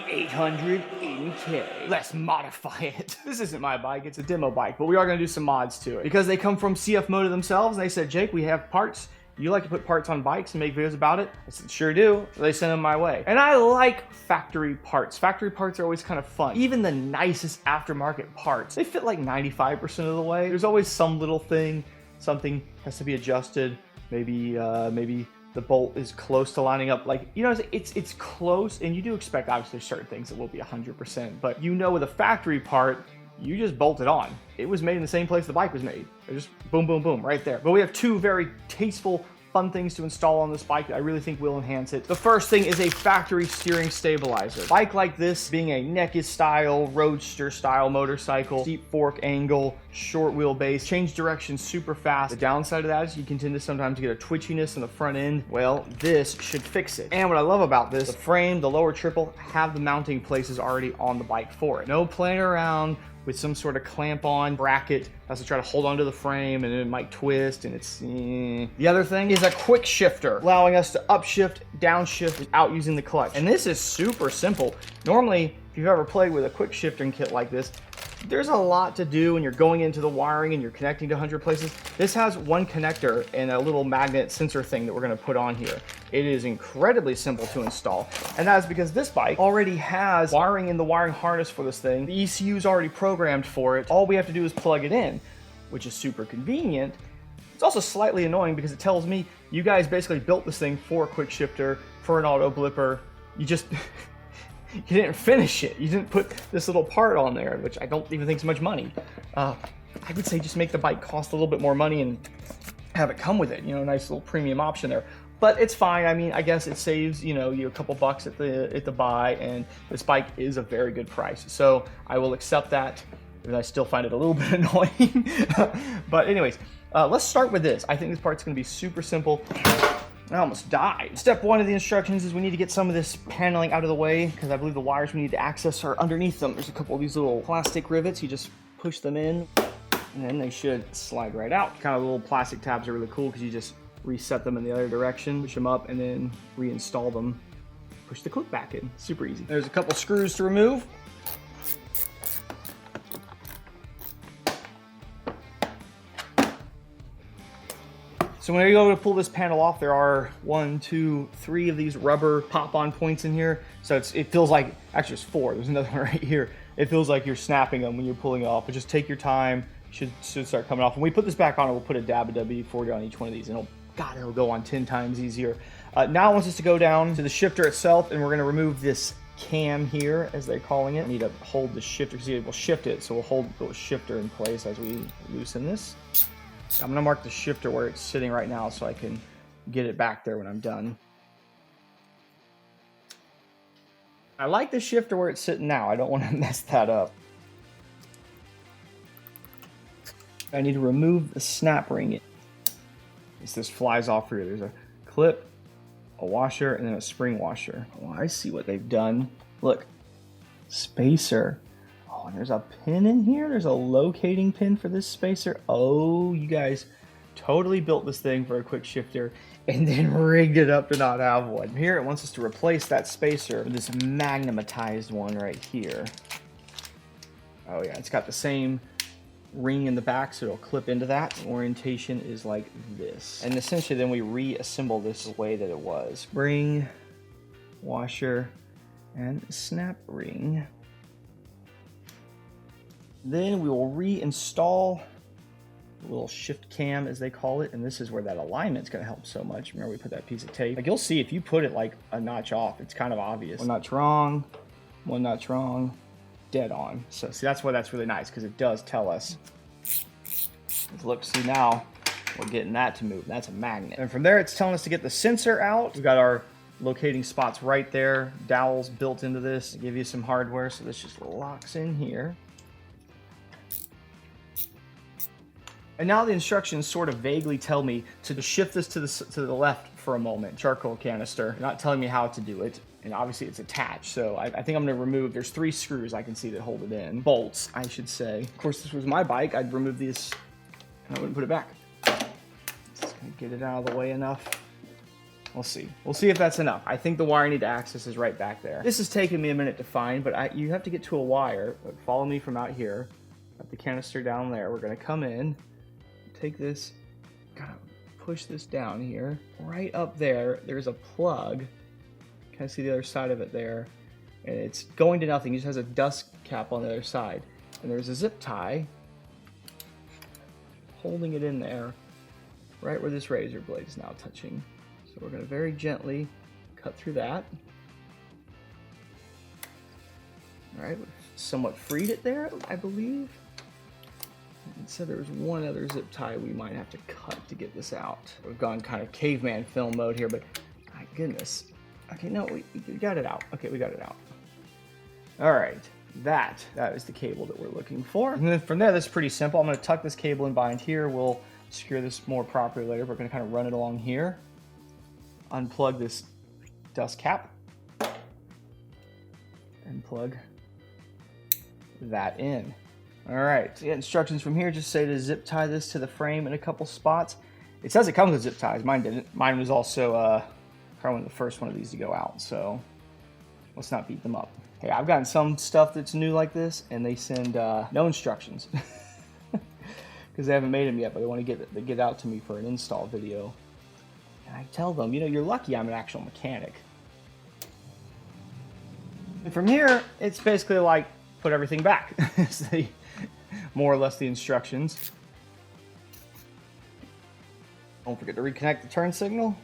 800K. Let's modify it. This isn't my bike, it's a demo bike, but we are gonna do some mods to it because they come from CFMOTO themselves, and they said, Jake, we have parts. You like to put parts on bikes and make videos about it? I said, sure do. So they sent them my way. And I like factory parts. Factory parts are always kind of fun. Even the nicest aftermarket parts, they fit like 95% of the way. There's always some little thing, something has to be adjusted. Maybe the bolt is close to lining up. Like, you know, it's close, and you do expect, obviously, certain things that will be 100%, but you know with a factory part, you just bolt it on. It was made in the same place the bike was made. It just boom, boom, boom, right there. But we have two very tasteful, fun things to install on this bike that I really think will enhance it. The first thing is a factory steering stabilizer. Bike like this, being a naked style, roadster style motorcycle, steep fork angle, short wheelbase, change direction super fast. The downside of that is you can tend to sometimes get a twitchiness in the front end. Well, this should fix it. And what I love about this, the frame, the lower triple, have the mounting places already on the bike for it. No playing around with some sort of clamp on bracket has to try to hold onto the frame, and it might twist, and it's The other thing is a quick shifter, allowing us to upshift, downshift without using the clutch. And this is super simple. Normally, if you've ever played with a quick shifting kit like this, there's a lot to do when you're going into the wiring and you're connecting to 100 places. This has one connector and a little magnet sensor thing that we're gonna put on here. It is incredibly simple to install. And that is because this bike already has wiring in the wiring harness for this thing. The ECU is already programmed for it. All we have to do is plug it in, which is super convenient. It's also slightly annoying because it tells me you guys basically built this thing for a quick shifter, for an auto blipper. You just, you didn't finish it. You didn't put this little part on there, which I don't even think is much money. I would say just make the bike cost a little bit more money and have it come with it. You know, a nice little premium option there. But it's fine. I mean, I guess it saves, you know, you a couple bucks at the buy, and this bike is a very good price. So I will accept that, and I still find it a little bit annoying. But anyways, let's start with this. I think this part's gonna be super simple. I almost died. Step one of the instructions is we need to get some of this paneling out of the way, because I believe the wires we need to access are underneath them. There's a couple of these little plastic rivets. You just push them in, and then they should slide right out. Kind of little plastic tabs are really cool because you just reset them in the other direction, push them up, and then reinstall them. Push the clip back in. Super easy. There's a couple screws to remove. So when you go to pull this panel off, there are 1, 2, 3 of these rubber pop-on points in here. So it feels like, actually there's 4, there's another one right here. It feels like you're snapping them when you're pulling it off, but just take your time. Should start coming off. When we put this back on, we'll put a dab of WD-40 on each one of these, and it'll go on 10 times easier. Now it wants us to go down to the shifter itself, and we're gonna remove this cam here, as they're calling it. We need to hold the shifter, because we'll shift it, so we'll hold the shifter in place as we loosen this. I'm gonna mark the shifter where it's sitting right now so I can get it back there when I'm done. I like the shifter where it's sitting now. I don't want to mess that up. I need to remove the snap ring. This flies off here. There's a clip, a washer, and then a spring washer. Oh, I see what they've done. Look, spacer. Oh, and there's a pin in here. There's a locating pin for this spacer. Oh, you guys totally built this thing for a quick shifter and then rigged it up to not have one. Here it wants us to replace that spacer with this magnematized one right here. Oh yeah, it's got the same ring in the back, so it'll clip into that. The orientation is like this. And essentially then we reassemble this the way that it was. Spring, washer, and snap ring. Then we will reinstall the little shift cam, as they call it, and this is where that alignment's going to help so much. Remember, we put that piece of tape. Like, you'll see if you put it like a notch off, it's kind of obvious. One notch wrong, dead on. So see, that's why that's really nice, because it does tell us. Look, see, now we're getting that to move. That's a magnet. And from there, it's telling us to get the sensor out. We've got our locating spots right there. Dowels built into this to give you some hardware, so this just locks in here. And now the instructions sort of vaguely tell me to shift this to the left for a moment. Charcoal canister. They're not telling me how to do it. And obviously it's attached. So I think I'm going to remove, there's 3 screws I can see that hold it in. Bolts, I should say. Of course, this was my bike. I'd remove these and I wouldn't put it back. Just going to get it out of the way enough. We'll see. We'll see if that's enough. I think the wire I need to access is right back there. This has taken me a minute to find, but you have to get to a wire. Follow me from out here. Got the canister down there. We're gonna come in, take this, kind of push this down here. Right up there, there's a plug. Kind of see the other side of it there. And it's going to nothing. It just has a dust cap on the other side. And there's a zip tie holding it in there, right where this razor blade is now touching. So we're going to very gently cut through that. All right, somewhat freed it there, I believe. It said there was one other zip tie we might have to cut to get this out. We've gone kind of caveman film mode here, but my goodness. Okay, no, we got it out. Okay, we got it out. All right, that is the cable that we're looking for. And then from there, that's pretty simple. I'm going to tuck this cable in behind here. We'll secure this more properly later. We're going to kind of run it along here. Unplug this dust cap. And plug that in. All right, so yeah, instructions from here just say to zip tie this to the frame in a couple spots. It says it comes with zip ties. Mine didn't. Mine was also probably the first one of these to go out, so let's not beat them up. Hey, I've gotten some stuff that's new like this, and they send no instructions because they haven't made them yet, but they want to get out to me for an install video. And I tell them, you know, you're lucky I'm an actual mechanic. And from here, it's basically like put everything back. It's more or less the instructions. Don't forget to reconnect the turn signal.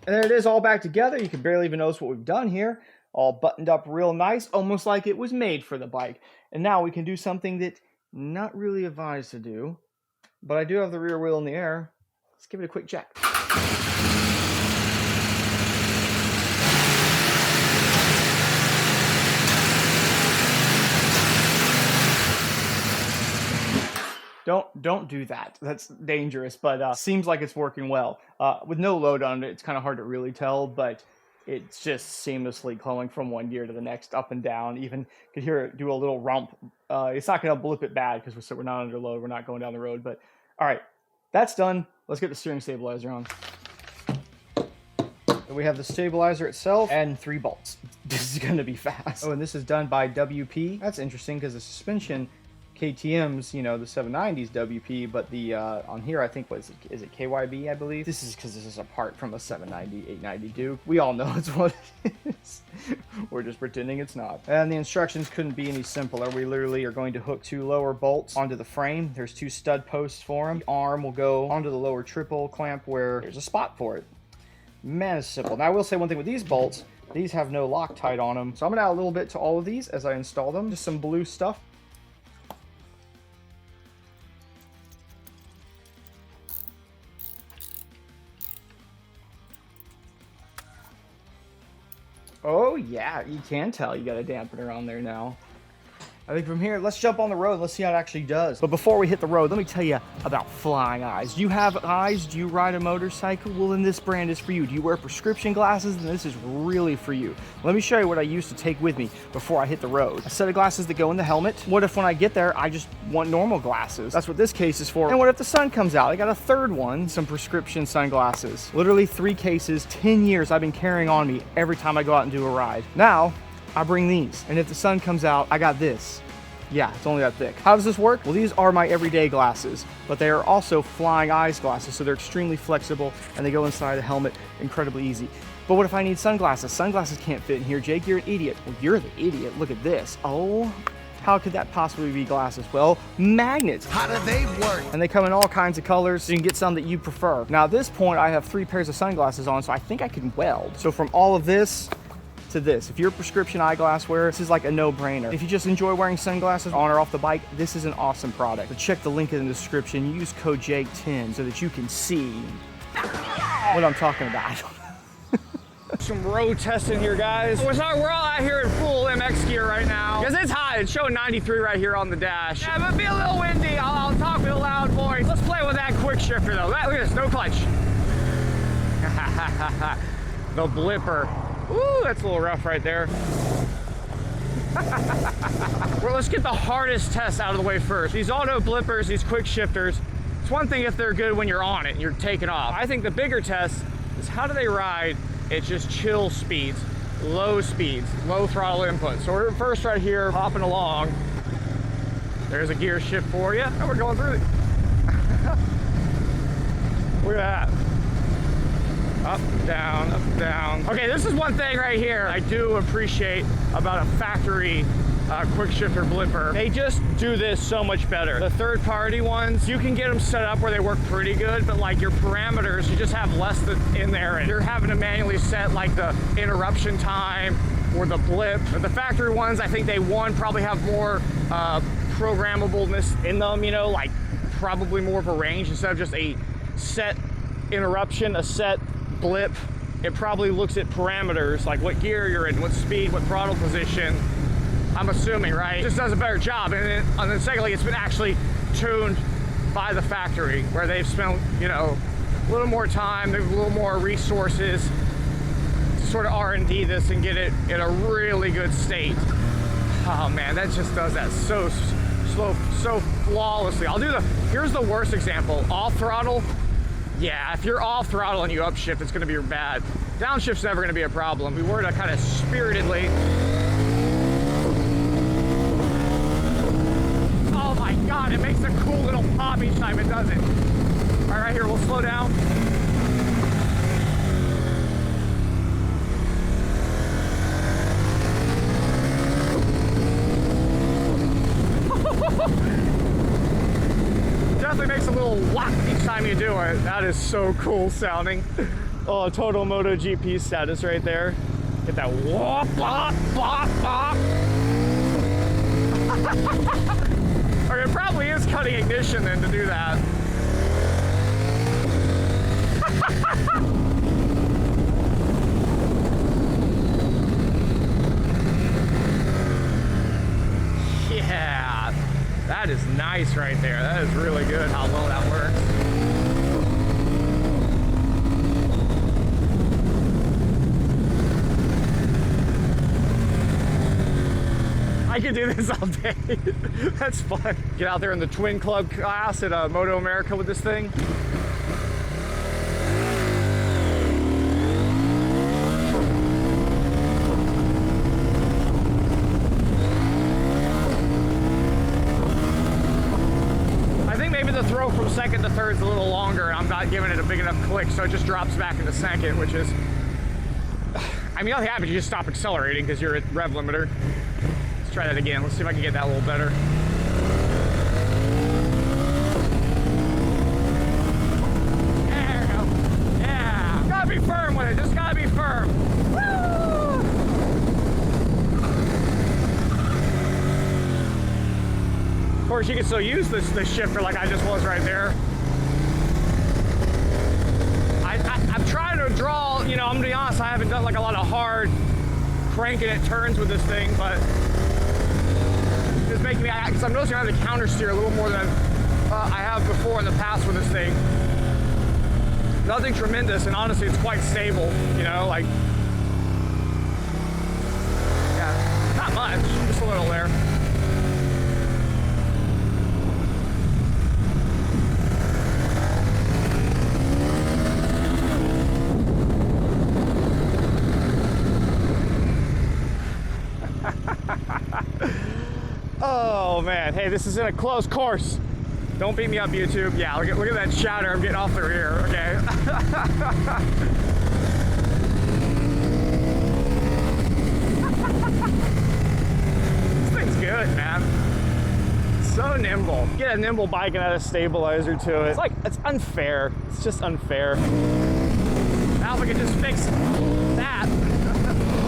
And there it is, all back together. You can barely even notice what we've done here. All buttoned up real nice, almost like it was made for the bike. And now we can do something that not really advised to do, but I do have the rear wheel in the air. Let's give it a quick check. Don't do that. That's dangerous, but seems like it's working well. With no load on it, it's kind of hard to really tell, but it's just seamlessly going from one gear to the next, up and down. Even could hear it do a little rump. It's not going to blip it bad because we're not under load. We're not going down the road. But all right, that's done. Let's get the steering stabilizer on. And we have the stabilizer itself and 3 bolts. This is going to be fast. Oh, and this is done by WP. That's interesting because the suspension KTM's, you know, the 790's WP, but the on here I think is it KYB, I believe. This is because this is a part from a 790, 890 Duke. We all know it's what it is. We're just pretending it's not. And the instructions couldn't be any simpler. We literally are going to hook 2 lower bolts onto the frame. There's 2 stud posts for them. The arm will go onto the lower triple clamp where there's a spot for it. Man, it's simple. Now I will say one thing with these bolts, these have no Loctite on them. So I'm gonna add a little bit to all of these as I install them. Just some blue stuff. Oh yeah, you can tell you got a dampener on there now. I think from here, let's jump on the road. Let's see how it actually does. But before we hit the road, let me tell you about flying eyes. Do you have eyes? Do you ride a motorcycle? Well, then this brand is for you. Do you wear prescription glasses? Then this is really for you. Let me show you what I used to take with me before I hit the road. A set of glasses that go in the helmet. What if when I get there, I just want normal glasses? That's what this case is for. And what if the sun comes out? I got a third one, some prescription sunglasses. Literally 3 cases, 10 years I've been carrying on me every time I go out and do a ride. Now, I bring these, and if the sun comes out, I got this. Yeah, it's only that thick. How does this work? Well, these are my everyday glasses, but they are also flying eyes glasses, so they're extremely flexible, and they go inside a helmet incredibly easy. But what if I need sunglasses? Sunglasses can't fit in here, Jake. You're an idiot. Well, you're the idiot. Look at this. Oh, how could that possibly be glasses? Well, magnets. How do they work? And they come in all kinds of colors, so you can get some that you prefer. Now, at this point, I have 3 pairs of sunglasses on, so I think I can weld. So from all of this to this, if you're a prescription eyeglass wearer, this is like a no-brainer. If you just enjoy wearing sunglasses on or off the bike, this is an awesome product. But check the link in the description. Use code JAKE10 so that you can see what I'm talking about. Some road testing here, guys. We're all out here in full MX gear right now because it's hot. It's showing 93 right here on the dash. Yeah, but be a little windy. I'll talk with a loud voice. Let's play with that quick shifter though. Look at this, no clutch. The blipper. Ooh, that's a little rough right there. Well, let's get the hardest test out of the way first. These auto blippers, these quick shifters, it's one thing if they're good when you're on it and you're taking off. I think the bigger test is how do they ride at just chill speeds, low throttle input. So we're first right here, hopping along. There's a gear shift for you. And we're going through it. Look at that. Up, down, up, down. Okay, this is one thing right here I do appreciate about a factory quick shifter blipper. They just do this so much better. The third-party ones, you can get them set up where they work pretty good, but like your parameters, you just have less in there, and you're having to manually set like the interruption time or the blip. But the factory ones, I think they probably have more programmableness in them, you know, like probably more of a range instead of just a set interruption, a set blip. It probably looks at parameters like what gear you're in, what speed, what throttle position. I'm assuming, right? It just does a better job. And then secondly, it's been actually tuned by the factory where they've spent, you know, a little more time, a little more resources to sort of R&D this and get it in a really good state. Oh man, that just does that so slow, so flawlessly. Here's the worst example, off throttle. Yeah, if you're off throttle and you upshift, it's gonna be bad. Downshift's never gonna be a problem. We were to kind of spiritedly. Oh my God, it makes a cool little pop each time it does it. All right, right here, we'll slow down. Definitely makes a little whack each time you do it. That is so cool sounding. Oh, total MotoGP status right there. Get that whoop, bop, bop, bop. Or it probably is cutting ignition then to do that. Yeah, that is nice right there. That is really good how well that works. I could do this all day. That's fun. Get out there in the twin club class at Moto America with this thing. I think maybe the throw from second to third is a little longer. I'm not giving it a big enough click, so it just drops back into second, which is, I mean, nothing happens. You just stop accelerating because you're at rev limiter. Let's try that again. Let's see if I can get that a little better. There we go. Yeah. Gotta be firm with it. Just gotta be firm. Woo! Of course, you can still use this shifter like I just was right there. I'm trying to draw, you know, I'm gonna be honest, I haven't done like a lot of hard cranking at turns with this thing, but it's making me, because I'm noticing I have to counter steer a little more than I have before in the past with this thing. Nothing tremendous, and honestly, it's quite stable, you know, like, yeah, not much, just a little there. Oh man, hey, this is in a closed course. Don't beat me up, YouTube. Yeah, look at that shatter I'm getting off the rear, okay? This thing's good, man. So nimble. Get a nimble bike and add a stabilizer to it. It's like, it's unfair. It's just unfair. Now if we can just fix that.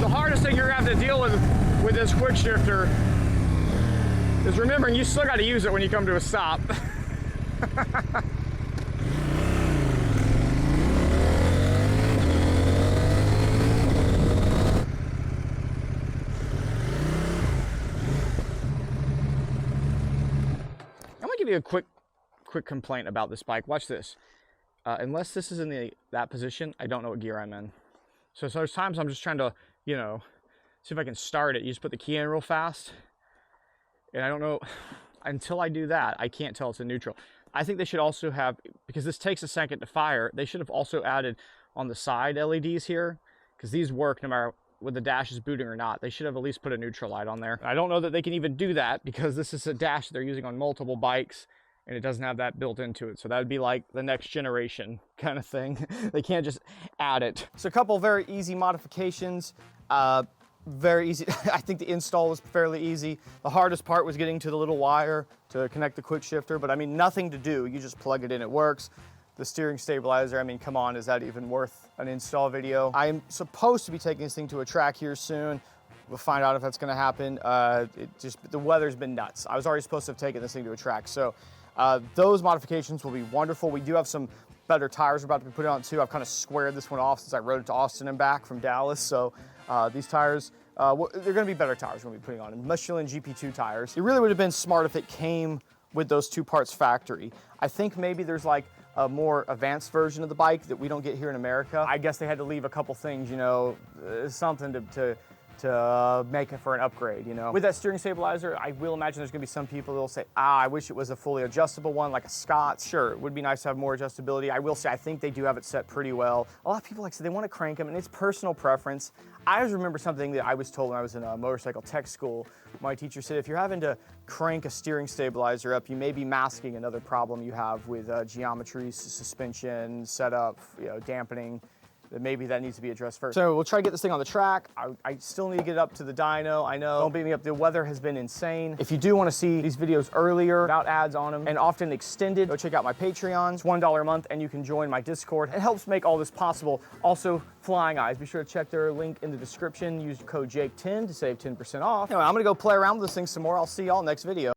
The hardest thing you're gonna have to deal with this quick shifter is remembering you still got to use it when you come to a stop. I'm gonna give you a quick complaint about this bike. Watch this. Unless this is in that position, I don't know what gear I'm in. So there's times I'm just trying to, you know, see if I can start it. You just put the key in real fast. And I don't know, until I do that, I can't tell it's in neutral. I think they should also have, because this takes a second to fire, they should have also added on the side LEDs here, because these work no matter whether the dash is booting or not. They should have at least put a neutral light on there. I don't know that they can even do that because this is a dash they're using on multiple bikes and it doesn't have that built into it. So that would be like the next generation kind of thing. They can't just add it. So a couple very easy modifications. Very easy. I think the install was fairly easy. The hardest part was getting to the little wire to connect the quick shifter, but I mean, nothing to do. You just plug it in, it works. The steering stabilizer, I mean, come on, is that even worth an install video? I'm supposed to be taking this thing to a track here soon. We'll find out if that's gonna happen. The weather's been nuts. I was already supposed to have taken this thing to a track. So those modifications will be wonderful. We do have some better tires we're about to be putting on too. I've kind of squared this one off since I rode it to Austin and back from Dallas. So these tires, they're gonna be better tires we're gonna be putting on. Michelin GP2 tires. It really would have been smart if it came with those 2 parts factory. I think maybe there's like a more advanced version of the bike that we don't get here in America. I guess they had to leave a couple things, you know, something to make it for an upgrade, you know. With that steering stabilizer, I will imagine there's gonna be some people that'll say, I wish it was a fully adjustable one, like a Scott's. Sure, it would be nice to have more adjustability. I will say, I think they do have it set pretty well. A lot of people, like I said, they wanna crank them, and it's personal preference. I always remember something that I was told when I was in a motorcycle tech school. My teacher said, if you're having to crank a steering stabilizer up, you may be masking another problem you have with geometry, suspension, setup, you know, dampening. Maybe that needs to be addressed first. So we'll try to get this thing on the track. I still need to get it up to the dyno. I know, don't beat me up, the weather has been insane. If you do want to see these videos earlier, without ads on them, and often extended, go check out my Patreon. It's $1 a month, and you can join my Discord. It helps make all this possible. Also, Flying Eyes, be sure to check their link in the description. Use code Jake10 to save 10% off. Anyway, I'm gonna go play around with this thing some more. I'll see y'all next video.